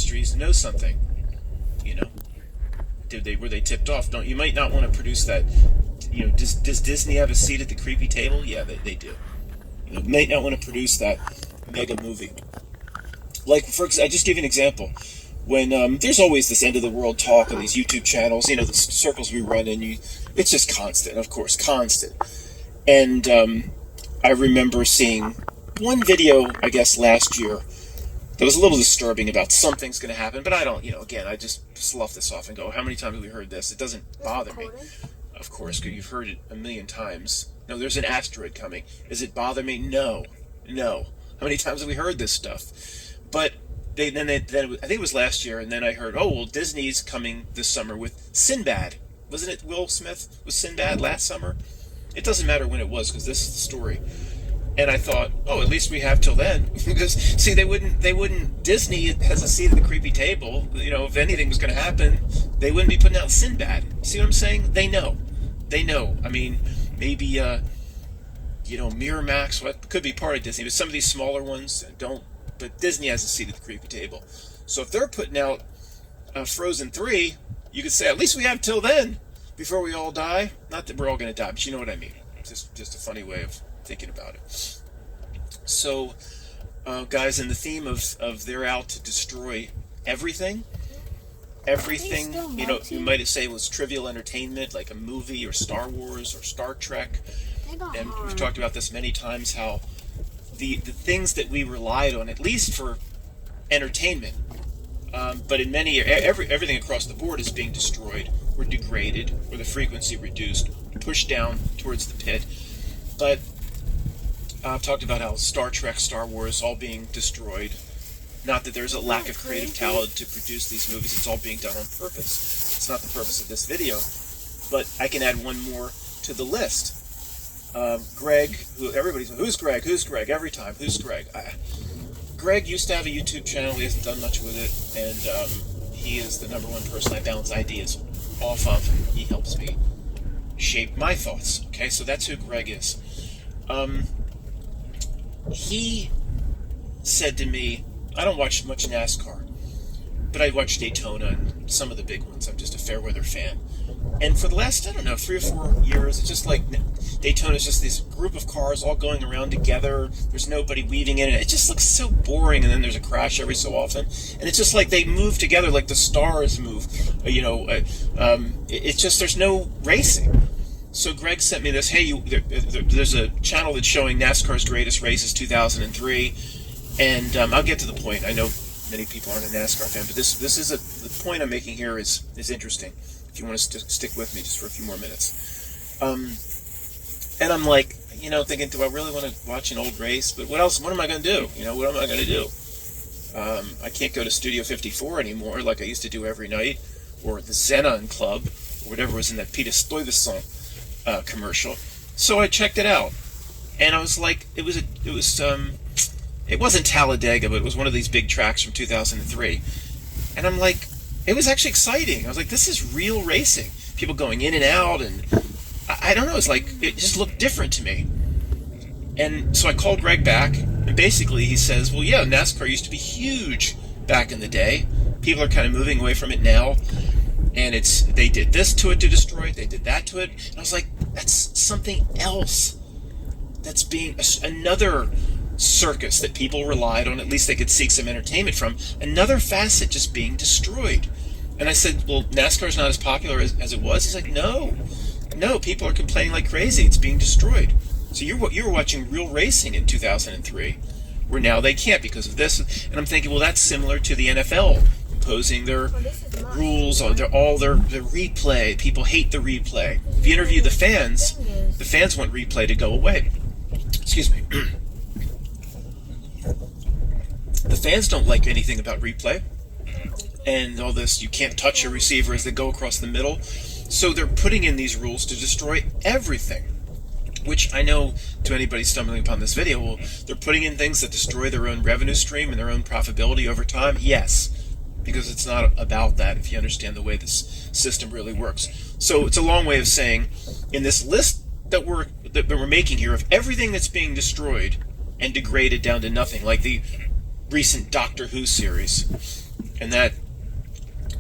industries know something. You know, were they tipped off? Don't you might not want to produce that. You know, does Disney have a seat at the creepy table? Yeah, they do. You know, might not want to produce that mega movie. Like, I just give you an example. When there's always this end of the world talk on these YouTube channels, you know, the circles we run in, it's just constant, of course, constant. And I remember seeing one video, I guess, last year that was a little disturbing about something's going to happen, but I don't, you know, again, I just slough this off and go, how many times have we heard this? It doesn't bother me. Of course, because you've heard it a million times. No, there's an asteroid coming. Does it bother me? No. How many times have we heard this stuff? But then I think it was last year, and then I heard, oh, well, Disney's coming this summer with Sinbad. Wasn't it Will Smith with Sinbad last summer? It doesn't matter when it was, because this is the story. And I thought, oh, at least we have till then. Because, see, they wouldn't, Disney has a seat at the creepy table. You know, if anything was going to happen, they wouldn't be putting out Sinbad. See what I'm saying? They know. I mean, maybe, you know, Miramax, what could be part of Disney, but some of these smaller ones don't. But Disney has a seat at the creepy table. So if they're putting out Frozen 3, you could say, at least we have till then, before we all die. Not that we're all going to die, but you know what I mean. Just a funny way of thinking about it. So, guys, in the theme of they're out to destroy everything, you know, you might say it was trivial entertainment, like a movie or Star Wars or Star Trek. And we've talked about this many times, how the things that we relied on, at least for entertainment, but in many, everything across the board is being destroyed or degraded, or the frequency reduced, pushed down towards the pit. But I've talked about how Star Trek, Star Wars, all being destroyed. Not that there's a lack of creative talent to produce these movies. It's all being done on purpose. It's not the purpose of this video. But I can add one more to the list. Greg, who's Greg? Every time, who's Greg? Greg used to have a YouTube channel. He hasn't done much with it, and he is the number one person I bounce ideas off of. He helps me shape my thoughts. Okay, so that's who Greg is. He said to me, I don't watch much NASCAR, but I watch Daytona and some of the big ones. I'm just a fair weather fan. And for the last, 3 or 4 years, it's just like Daytona is just this group of cars all going around together. There's nobody weaving in it. It just looks so boring, and then there's a crash every so often. And it's just like they move together like the stars move. It's just, there's no racing. So Greg sent me this, hey, there's a channel that's showing NASCAR's greatest races 2003. And I'll get to the point. I know many people aren't a NASCAR fan, but this is the point I'm making here is interesting. If you want to stick with me just for a few more minutes. And I'm like, thinking, do I really want to watch an old race? But what else? What am I going to do? What am I going to do? I can't go to Studio 54 anymore like I used to do every night, or the Xenon Club, or whatever was in that Peter Stuyvesant commercial. So I checked it out, and I was like, it wasn't Talladega, but it was one of these big tracks from 2003. And I'm like, it was actually exciting. I was like, this is real racing. People going in and out, and I don't know, it's like, it just looked different to me. And so I called Greg back, and basically he says, well, yeah, NASCAR used to be huge back in the day. People are kind of moving away from it now. And they did this to it to destroy it, they did that to it. And I was like, that's something else. That's being another circus that people relied on, at least they could seek some entertainment from, another facet just being destroyed. And I said, well, NASCAR's not as popular as it was. He's like, no, people are complaining like crazy, it's being destroyed. So you were watching real racing in 2003, where now they can't because of this. And I'm thinking, well, that's similar to the NFL imposing their rules, all their replay. People hate the replay. If you interview the fans want replay to go away. Excuse me. The fans don't like anything about replay and all this, you can't touch a receiver as they go across the middle. So they're putting in these rules to destroy everything, which I know to anybody stumbling upon this video, well, they're putting in things that destroy their own revenue stream and their own profitability over time. Yes, because it's not about that if you understand the way this system really works. So it's a long way of saying, in this list that we're making here of everything that's being destroyed and degraded down to nothing, like the recent Doctor Who series, and that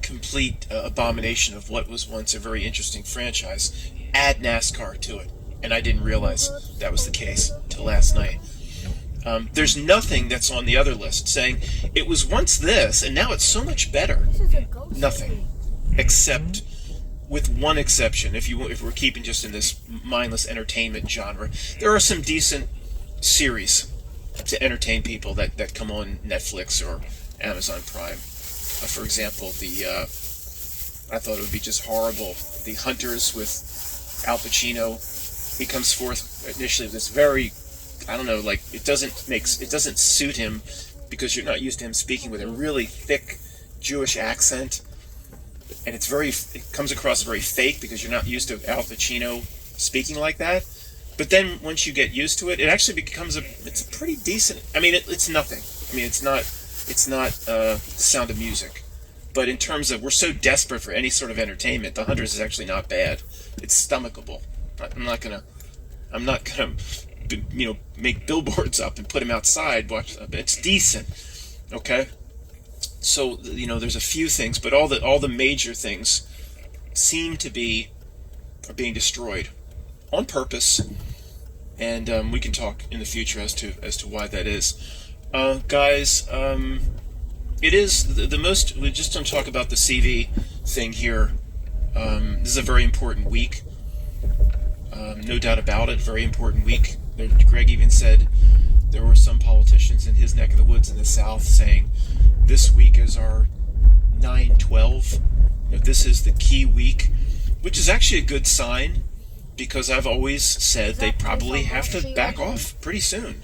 complete abomination of what was once a very interesting franchise, add NASCAR to it. And I didn't realize that was the case till last night. There's nothing that's on the other list saying it was once this and now it's so much better. Nothing, except with one exception. If we're keeping just in this mindless entertainment genre, there are some decent series to entertain people that come on Netflix or Amazon Prime. For example, I thought it would be just horrible. The Hunters with Al Pacino. He comes forth initially with this very, I don't know, like it doesn't suit him because you're not used to him speaking with a really thick Jewish accent, and it comes across very fake because you're not used to Al Pacino speaking like that. But then once you get used to it, it actually becomes it's a pretty decent. I mean, it's nothing. I mean, it's not Sound of Music, but in terms of we're so desperate for any sort of entertainment, The Hunters is actually not bad. It's stomachable. I'm not gonna make billboards up and put them outside. Watch, it's decent, okay. So there's a few things, but all the major things seem to are being destroyed on purpose, and we can talk in the future as to why that is, guys. It is the most. We just don't talk about the CV thing here. This is a very important week. No doubt about it, very important week. Greg even said there were some politicians in his neck of the woods in the South saying this week is our 9/12. This is the key week, which is actually a good sign because I've always said they probably have to back off pretty soon.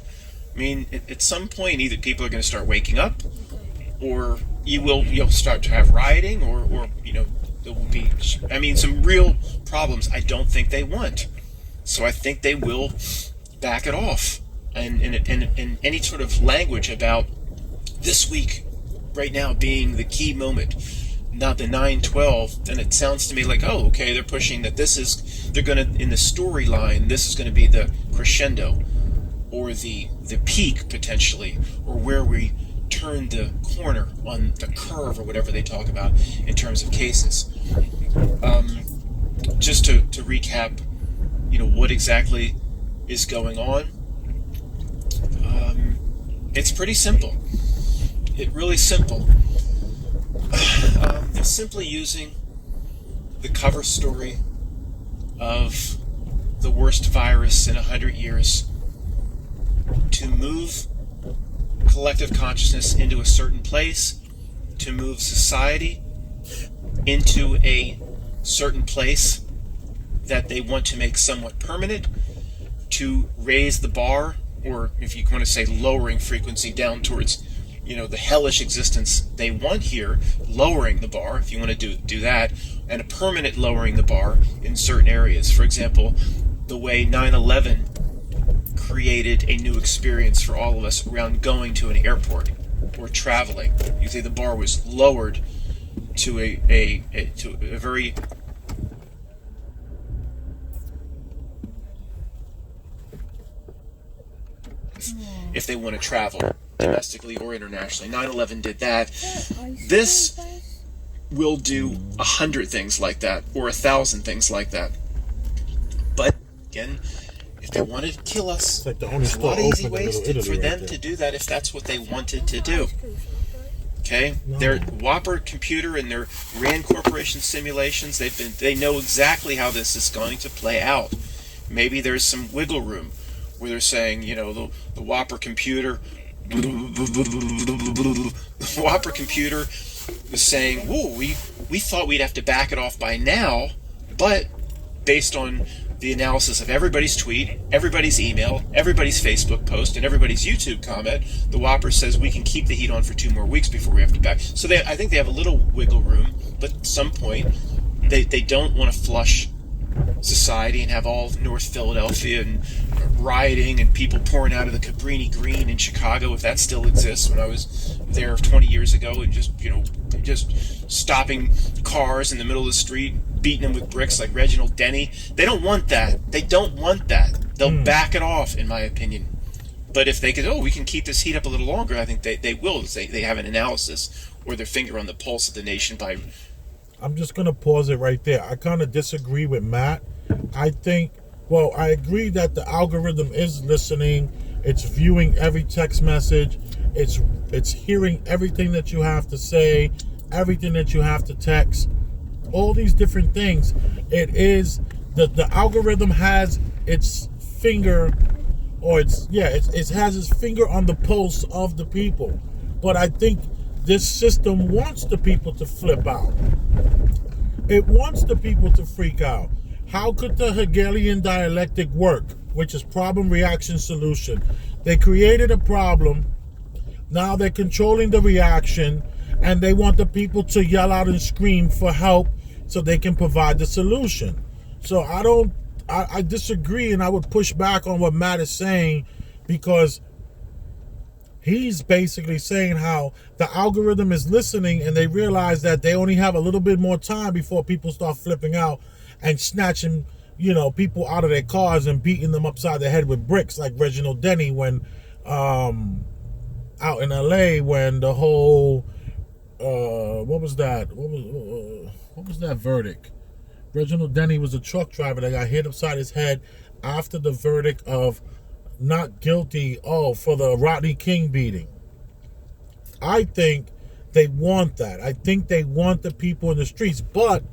I mean, at some point, either people are going to start waking up, or you'll start to have rioting, or there will be, some real problems I don't think they want. So I think they will back it off. And any sort of language about this week right now being the key moment, not the 9/12, then it sounds to me like, oh, okay, they're pushing that they're going to, in the storyline, this is going to be the crescendo, or the peak, potentially, or where we turn the corner on the curve, or whatever they talk about in terms of cases. Just to recap, what exactly is going on. It's pretty simple. It's really simple. They're simply using the cover story of the worst virus in 100 years to move collective consciousness into a certain place, to move society into a certain place that they want to make somewhat permanent, to raise the bar, or if you want to say lowering frequency down towards, the hellish existence they want here, lowering the bar, if you want to do that, and a permanent lowering the bar in certain areas. For example, the way 9/11 created a new experience for all of us around going to an airport or traveling. You say the bar was lowered to a very if they want to travel domestically or internationally. 9/11 did that. This will do 100 things like that, or 1,000 things like that. But again, if they wanted to kill us, there's a lot of easy ways for them to do that if that's what they wanted to do. Okay, their Whopper computer and their RAND Corporation simulations, they know exactly how this is going to play out. Maybe there's some wiggle room where they're saying, the Whopper computer, the Whopper computer was saying, "Whoa, we thought we'd have to back it off by now, but based on the analysis of everybody's tweet, everybody's email, everybody's Facebook post, and everybody's YouTube comment, the Whopper says we can keep the heat on for 2 more weeks before we have to back." So I think they have a little wiggle room, but at some point they don't want to flush society and have all North Philadelphia and rioting and people pouring out of the Cabrini Green in Chicago, if that still exists. When I was there 20 years ago, and just stopping cars in the middle of the street, beating them with bricks like Reginald Denny. They don't want that. They'll back it off, in my opinion. But if they could, we can keep this heat up a little longer, I think they will. They have an analysis or their finger on the pulse of the nation by... I'm just going to pause it right there. I kind of disagree with Matt. I agree that the algorithm is listening. It's viewing every text message. It's hearing everything that you have to say, everything that you have to text, all these different things. It is the algorithm has its finger, or it has its finger on the pulse of the people. But I think this system wants the people to flip out. It wants the people to freak out. How could the Hegelian dialectic work, which is problem, reaction, solution? They created a problem. Now they're controlling the reaction, and they want the people to yell out and scream for help so they can provide the solution. So I disagree, and I would push back on what Matt is saying, because he's basically saying how the algorithm is listening, and they realize that they only have a little bit more time before people start flipping out and snatching, people out of their cars and beating them upside the head with bricks, like Reginald Denny when out in LA, when the whole what was that verdict? Reginald Denny was a truck driver that got hit upside his head after the verdict of not guilty for the Rodney King beating. I think they want that. I think they want the people in the streets, but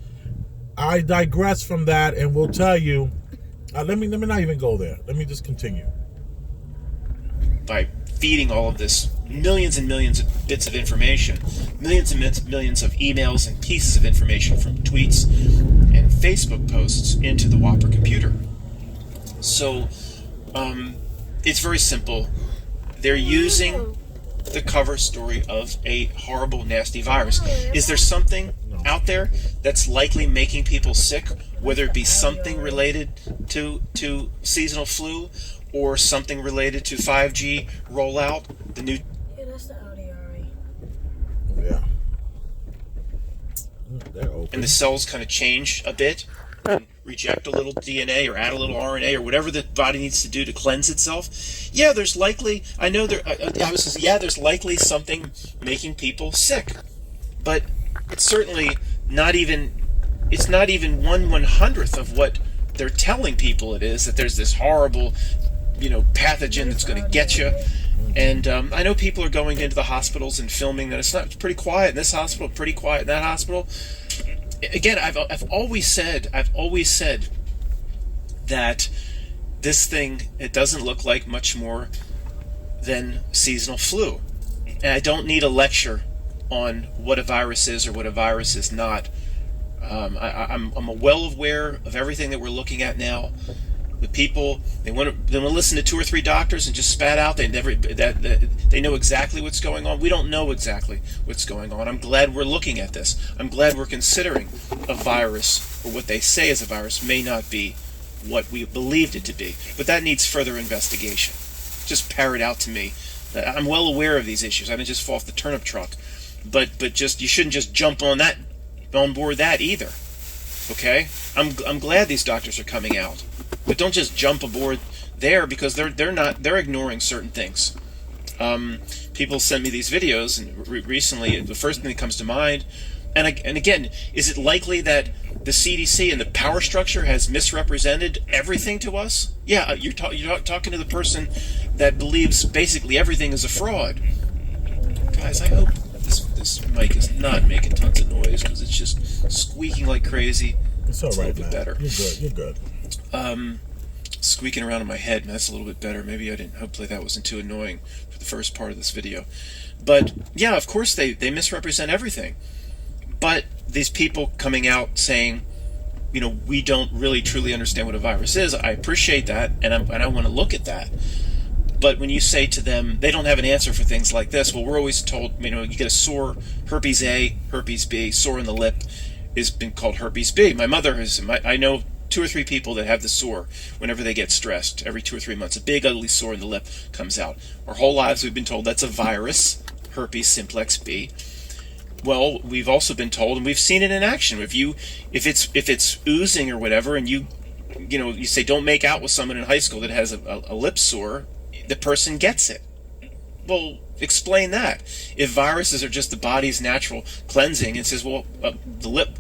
I digress from that, and will tell you, let me not even go there. Let me just continue. By feeding all of this millions and millions of bits of information, millions and millions of emails and pieces of information from tweets and Facebook posts into the Whopper computer. So it's very simple. They're using the cover story of a horrible, nasty virus. Is there something out there that's likely making people sick, whether it be something related to seasonal flu or something related to 5G rollout? The new... Yeah, that's the Audi RE. Yeah. They're open. And the cells kind of change a bit, and reject a little DNA or add a little RNA or whatever the body needs to do to cleanse itself. Yeah, there's likely... there's likely something making people sick. But it's certainly not even... It's not even 1/100th of what they're telling people it is, that there's this horrible, pathogen that's going to get you. And I know people are going into the hospitals and filming that it's pretty quiet in this hospital, pretty quiet in that hospital. Again, I've always said that this thing, it doesn't look like much more than seasonal flu. And I don't need a lecture on what a virus is or what a virus is not. I'm well aware of everything that we're looking at now. The people, they want to listen to 2 or 3 doctors and just spat out. They know exactly what's going on. We don't know exactly what's going on. I'm glad we're looking at this. I'm glad we're considering a virus, or what they say is a virus may not be what we believed it to be. But that needs further investigation. Just parrot out to me. I'm well aware of these issues. I didn't just fall off the turnip truck. But you shouldn't just jump on board that either. Okay? I'm glad these doctors are coming out. But don't just jump aboard there, because they're ignoring certain things. People send me these videos, and recently the first thing that comes to mind, and again, is it likely that the CDC and the power structure has misrepresented everything to us? Yeah, you're talking to the person that believes basically everything is a fraud. Guys, I hope this mic is not making tons of noise, because it's just squeaking like crazy. It's all right, a little bit better. You're good. Squeaking around in my head, that's a little bit better. Maybe hopefully that wasn't too annoying for the first part of this video. But yeah, of course they misrepresent everything. But these people coming out saying, we don't really truly understand what a virus is, I appreciate that, and I want to look at that. But when you say to them, they don't have an answer for things like this, well, we're always told, you get a sore, herpes A, herpes B, sore in the lip has been called herpes B. My mother I know 2 or 3 people that have the sore whenever they get stressed. Every 2 or 3 months, a big ugly sore in the lip comes out. Our whole lives we've been told that's a virus, herpes simplex B. Well, we've also been told, and we've seen it in action. If it's oozing or whatever, and you say don't make out with someone in high school that has a lip sore, the person gets it. Well, explain that. If viruses are just the body's natural cleansing, it says, well, the lip.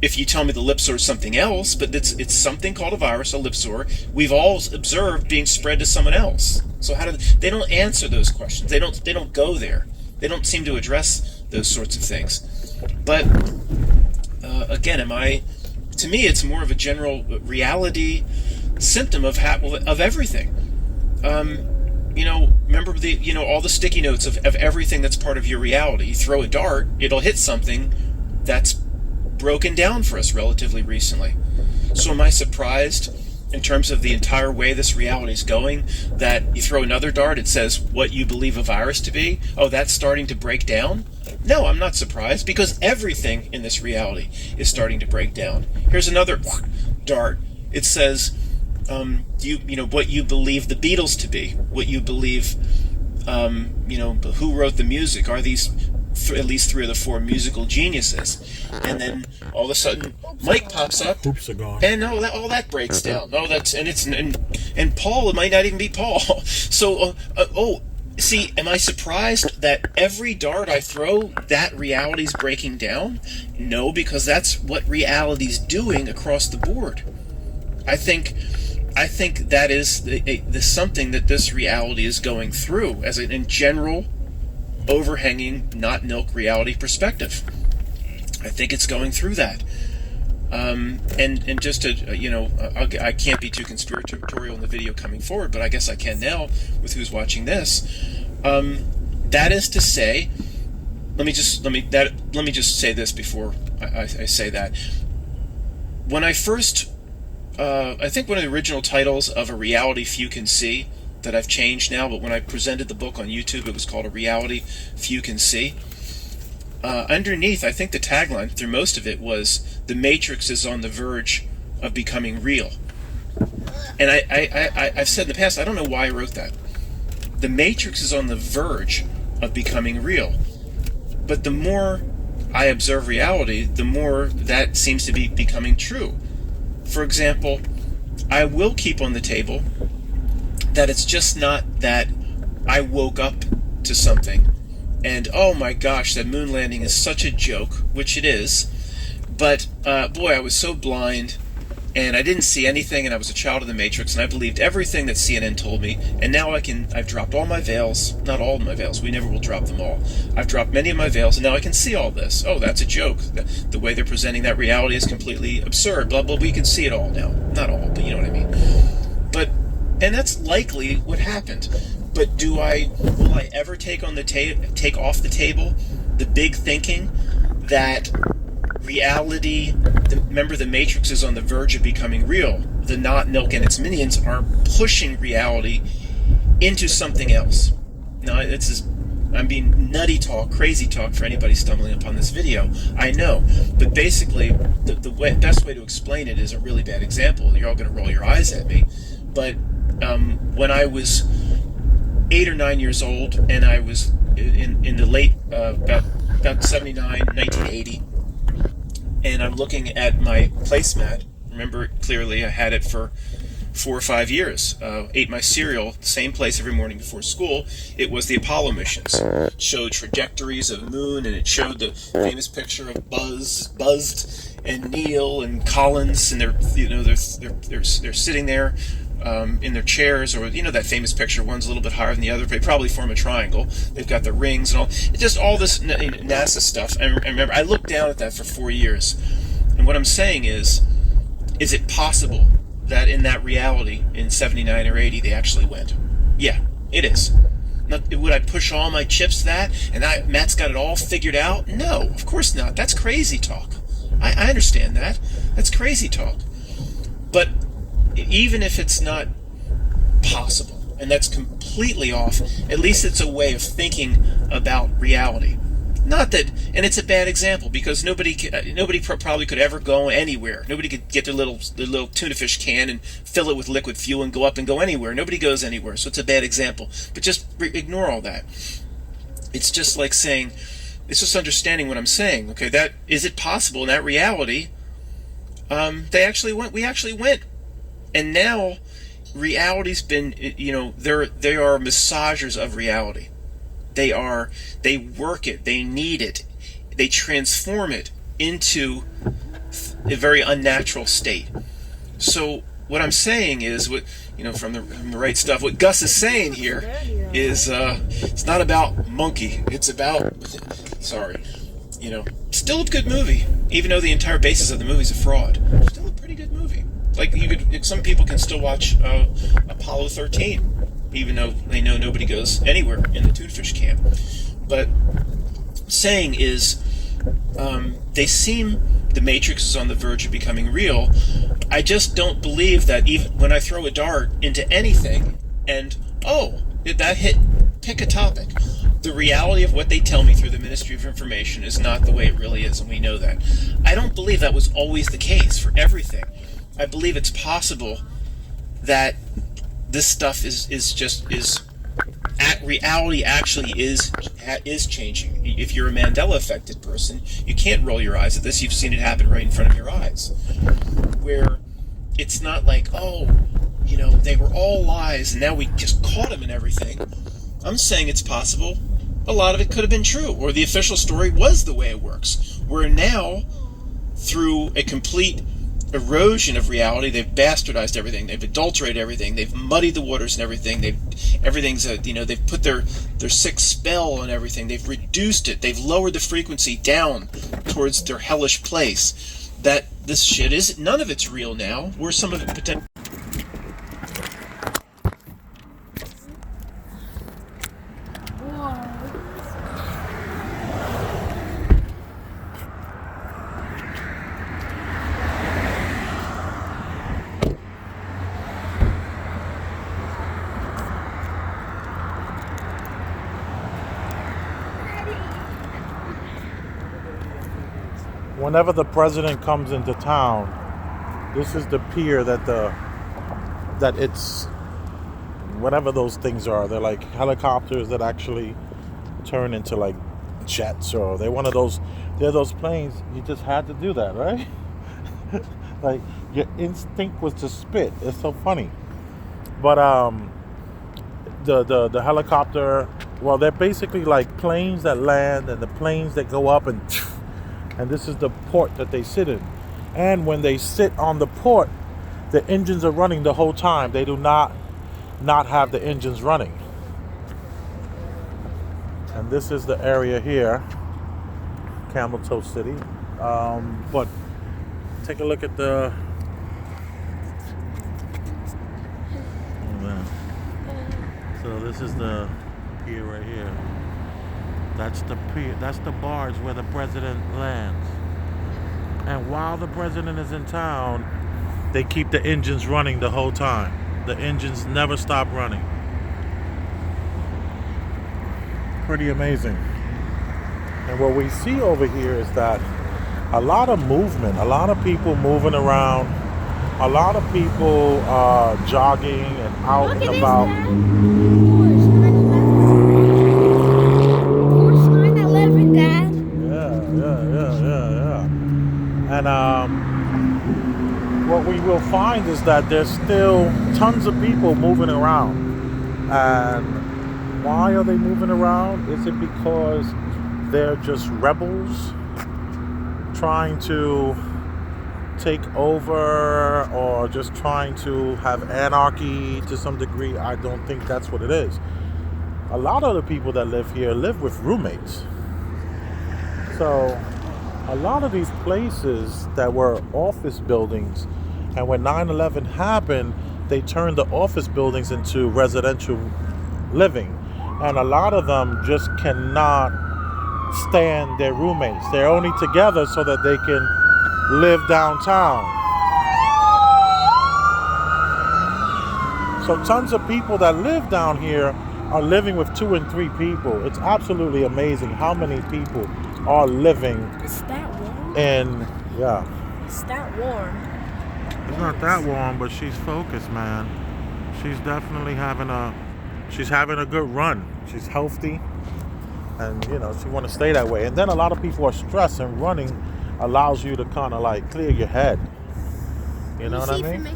If you tell me the lip sore is something else, but it's something called a virus, a lip sore, we've all observed being spread to someone else. So how do they don't answer those questions? They don't go there. They don't seem to address those sorts of things. But again, to me, it's more of a general reality symptom of everything. Remember all the sticky notes of everything that's part of your reality. You throw a dart, it'll hit something that's broken down for us relatively recently. So am I surprised in terms of the entire way this reality is going that you throw another dart, it says what you believe a virus to be? Oh, that's starting to break down? No, I'm not surprised, because everything in this reality is starting to break down. Here's another dart. It says what you believe the Beatles to be, what you believe, who wrote the music. Are these at least 3 of the 4 musical geniuses? And then all of a sudden, Mike pops up, Hoops are gone. and all that breaks down. No, and Paul, it might not even be Paul. So, see, am I surprised that every dart I throw, that reality's breaking down? No, because that's what reality's doing across the board. I think that is the something that this reality is going through as in general, overhanging, not milk reality perspective. I think it's going through that. And just to, I can't be too conspiratorial in the video coming forward, but I guess I can now with who's watching this. That is to say, let me just say this before I say that. When I first, I think one of the original titles of A Reality Few Can See, that I've changed now, but when I presented the book on YouTube, it was called A Reality Few Can See. Underneath, I think the tagline through most of it was, "The Matrix is on the verge of becoming real." And I've said in the past, I don't know why I wrote that. The Matrix is on the verge of becoming real. But the more I observe reality, the more that seems to be becoming true. For example, I will keep on the table that it's just not that I woke up to something and, oh my gosh, that moon landing is such a joke, which it is, but boy, I was so blind and I didn't see anything, and I was a child of the Matrix, and I believed everything that CNN told me, and now I've dropped all my veils, not all of my veils, we never will drop them all. I've dropped many of my veils, and now I can see all this. Oh, that's a joke. The way they're presenting that reality is completely absurd, blah, blah, we can see it all now. Not all, but you know what I mean. And that's likely what happened. But will I ever take off the table the big thinking that reality, remember the Matrix is on the verge of becoming real. The Not Milk and its minions are pushing reality into something else. Now, I'm being nutty talk, crazy talk for anybody stumbling upon this video. I know, but basically, the best way to explain it is a really bad example. You're all going to roll your eyes at me, but when I was 8 or 9 years old, and I was in the late about 79, 1980. And I'm looking at my placemat. Remember it clearly, I had it for 4 or 5 years. Ate my cereal, same place every morning before school. It was the Apollo missions. It showed trajectories of the moon, and it showed the famous picture of Buzzed and Neil and Collins, and they're sitting there in their chairs, or that famous picture. One's a little bit higher than the other. They probably form a triangle. They've got the rings and all. It's just all this NASA stuff. I remember I looked down at that for 4 years, and what I'm saying is it possible that in that reality in 79 or 80 they actually went? Yeah, it is. Would I push all my chips to that and Matt's got it all figured out? No, of course not. That's crazy talk. I understand that. That's crazy talk. But even if it's not possible, and that's completely off, at least it's a way of thinking about reality. Not that, and it's a bad example because nobody probably could ever go anywhere. Nobody could get their little tuna fish can and fill it with liquid fuel and go up and go anywhere. Nobody goes anywhere, so it's a bad example. But just ignore all that. It's just like saying, it's just understanding what I'm saying. Okay, that is it possible in that reality? We actually went. And now, reality's been, they are massagers of reality. They work it, they knead it, they transform it into a very unnatural state. So what I'm saying is, from the right stuff, what Gus is saying here is, it's not about monkey. It's about, still a good movie, even though the entire basis of the movie is a fraud. Still a pretty good movie. Like some people can still watch Apollo 13, even though they know nobody goes anywhere in the Toadfish camp. But saying is, the Matrix is on the verge of becoming real. I just don't believe that even when I throw a dart into anything and, that hit, pick a topic. The reality of what they tell me through the Ministry of Information is not the way it really is, and we know that. I don't believe that was always the case for everything. I believe it's possible that this stuff reality actually is changing. If you're a Mandela affected person, you can't roll your eyes at this. You've seen it happen right in front of your eyes. Where it's not like, they were all lies and now we just caught them and everything. I'm saying it's possible. A lot of it could have been true, or the official story was the way it works. Where now, through a complete erosion of reality, they've bastardized everything, they've adulterated everything, they've muddied the waters and everything, they've put their sick spell on everything, they've reduced it, they've lowered the frequency down towards their hellish place. That this shit is, none of it's real now, where some of it potentially. Whenever the president comes into town, this is the pier that it's, whatever those things are. They're like helicopters that actually turn into like jets, or they're those planes. You just had to do that, right? Like your instinct was to spit. It's so funny. But the helicopter, well, they're basically like planes that land and the planes that go up, and this is the port that they sit in. And when they sit on the port, the engines are running the whole time. They do not have the engines running. And this is the area here, Camel Toe City. But take a look at the. So this is the pier right here. That's the pier. That's the barge where the president lands. And while the president is in town, they keep the engines running the whole time. The engines never stop running. Pretty amazing. And what we see over here is that a lot of movement, a lot of people moving around, a lot of people jogging and out and about. And what we will find is that there's still tons of people moving around. And why are they moving around? Is it because they're just rebels trying to take over, or just trying to have anarchy to some degree? I don't think that's what it is. A lot of the people that live here live with roommates. So a lot of these places that were office buildings, and when 9/11 happened, they turned the office buildings into residential living. And a lot of them just cannot stand their roommates. They're only together so that they can live downtown. So tons of people that live down here are living with 2 and 3 people. It's absolutely amazing how many people are living. It's that warm? It's that warm. It's not that warm, but she's focused, man. She's definitely having a good run. She's healthy, and she want to stay that way. And then a lot of people are stressed, and running allows you to kind of like clear your head. You know what I mean?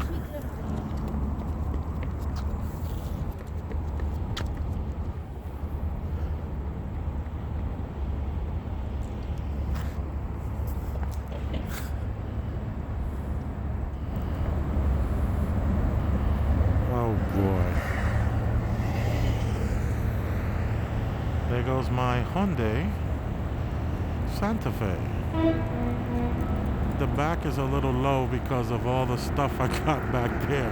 goes my Hyundai Santa Fe. The back is a little low because of all the stuff I got back there.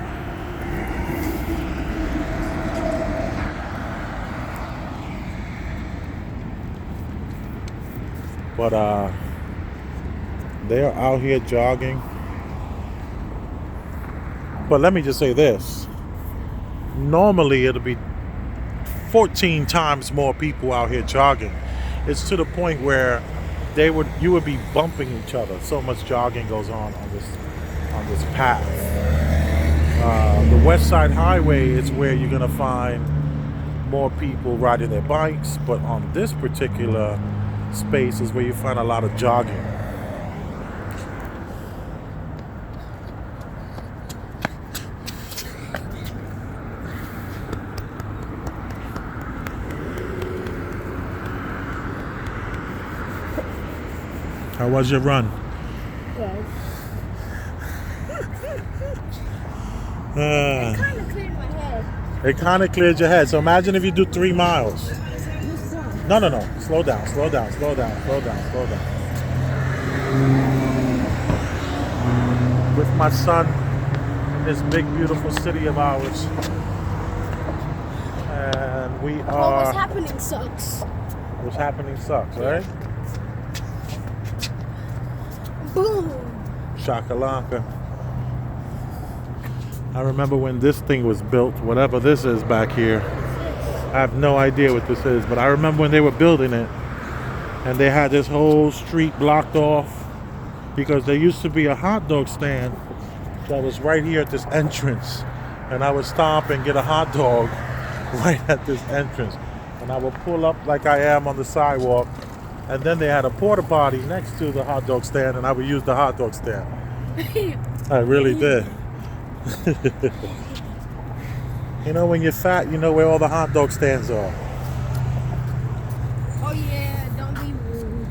But they are out here jogging. But let me just say this. Normally it'll be 14 times more people out here jogging. It's to the point where you would be bumping each other. So much jogging goes on this path. The West Side Highway is where you're gonna find more people riding their bikes, but on this particular space is where you find a lot of jogging. How was your run? Good. It Kind of cleared my head. It kind of cleared your head. So imagine if you do 3 miles. No. Slow down. With my son in this big, beautiful city of ours. And we are... What's happening sucks. What's happening sucks, right? Boom. Shakalaka. I remember when this thing was built, whatever this is back here. I have no idea what this is, but I remember when they were building it and they had this whole street blocked off because there used to be a hot dog stand that was right here at this entrance, and I would stop and get a hot dog right at this entrance, and I would pull up like I am on the sidewalk, and then they had a porta potty next to the hot dog stand, and I would use the hot dog stand. I really did. You know, when you're fat, you know where all the hot dog stands are. Oh yeah, don't be rude.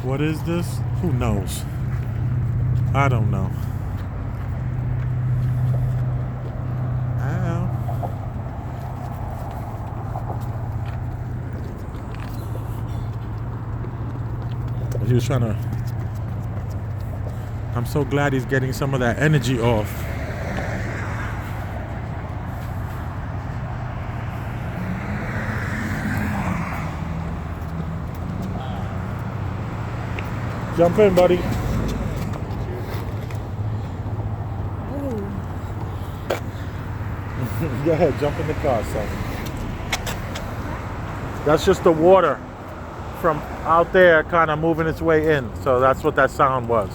What is this? Who knows? I don't know. Ow. He was trying to... I'm so glad he's getting some of that energy off. Jump in, buddy. Go ahead, jump in the car, son. That's just the water from out there kind of moving its way in. So that's what that sound was.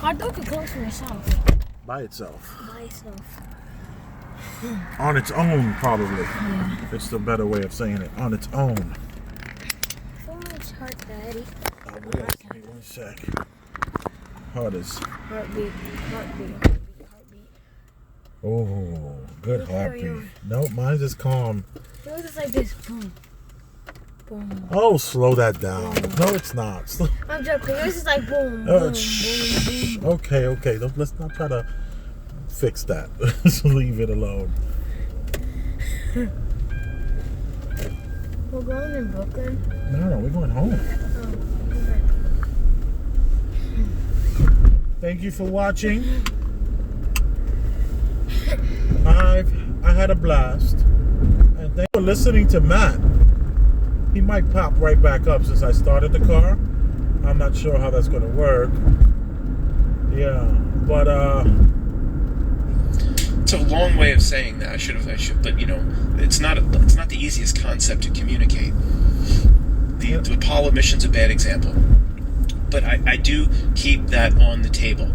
Hot dog could close for yourself. By itself. By itself. On its own, probably. Yeah. It's the better way of saying it. On its own. I feel like it's heart, Daddy. Oh, yeah. Give me 1 sec. Heart is. Heartbeat. Oh, good Look where heartbeat. you Nope, mine's just calm. It was just like this. Boom. Boom. Oh, slow that down. No, it's not. I'm joking. It was just like boom, boom, Shh. boom, boom. Okay. Let's not try to fix that. Just leave it alone. We're going in Brooklyn. No, we're going home. Oh, Thank you for watching. I had a blast. And thank you for listening to Matt. He might pop right back up since I started the car. I'm not sure how that's going to work. Yeah, but It's a long way of saying that. I should, but you know, it's not the easiest concept to communicate. The Apollo mission's a bad example, but I do keep that on the table.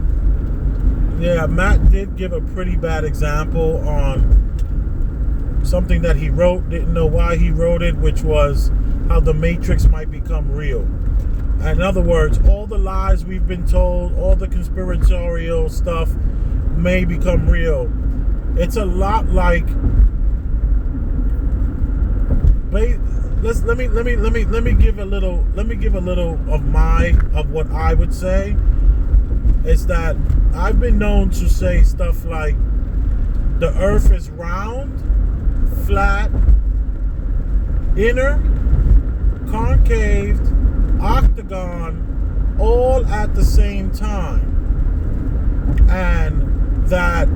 Yeah, Matt did give a pretty bad example on something that he wrote, didn't know why he wrote it, which was how the Matrix might become real. In other words, all the lies we've been told, all the conspiratorial stuff may become real. It's a lot like let me give a little of what I would say. Is that I've been known to say stuff like the earth is round, flat, inner, concave, octagon, all at the same time. And that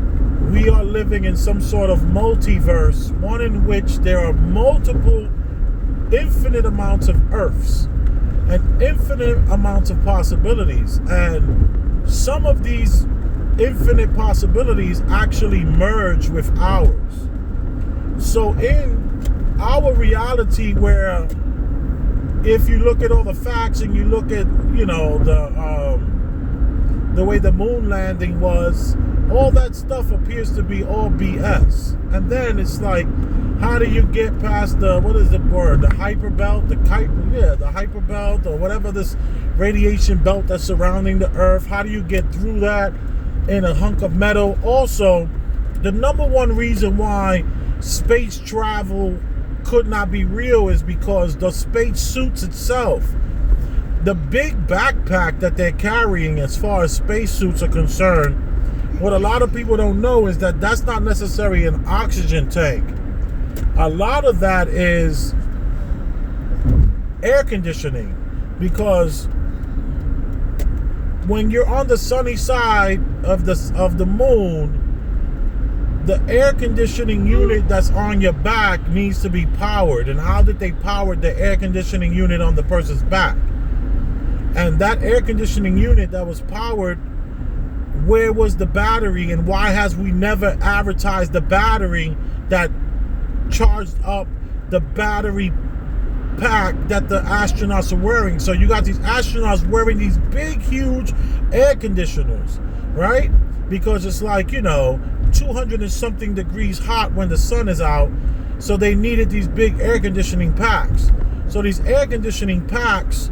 we are living in some sort of multiverse, one in which there are multiple, infinite amounts of earths and infinite amounts of possibilities. And some of these infinite possibilities actually merge with ours. So in our reality, where if you look at all the facts and you look at, you know, the way the moon landing was, all that stuff appears to be all BS. And then it's like, how do you get past the, what is the word, the hyperbelt, the hyperbelt, or whatever this radiation belt that's surrounding the earth? How do you get through that in a hunk of metal? Also, the number one reason why space travel could not be real is because the space suits itself, the big backpack that they're carrying as far as space suits are concerned, what a lot of people don't know is that that's not necessarily an oxygen tank. A lot of that is air conditioning, because when you're on the sunny side of the moon, the air conditioning unit that's on your back needs to be powered. And how did they power the air conditioning unit on the person's back? And that air conditioning unit that was powered, where was the battery, and why has we never advertised the battery that charged up the battery pack that the astronauts are wearing? So you got these astronauts wearing these big, huge air conditioners, right? Because it's like, you know, 200 and something degrees hot when the sun is out. So they needed these big air conditioning packs. So these air conditioning packs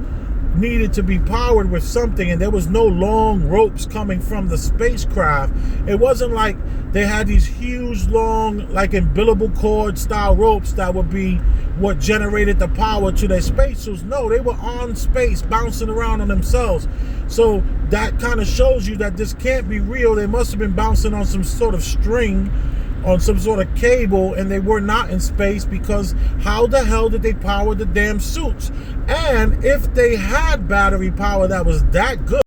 needed to be powered with something, and there was no long ropes coming from the spacecraft. It wasn't like they had these huge long, like umbilical cord style ropes that would be what generated the power to their spacesuits. No, they were on space, bouncing around on themselves. So that kind of shows you that this can't be real. They must have been bouncing on some sort of string, on some sort of cable, and they were not in space, because how the hell did they power the damn suits? And if they had battery power that was that good,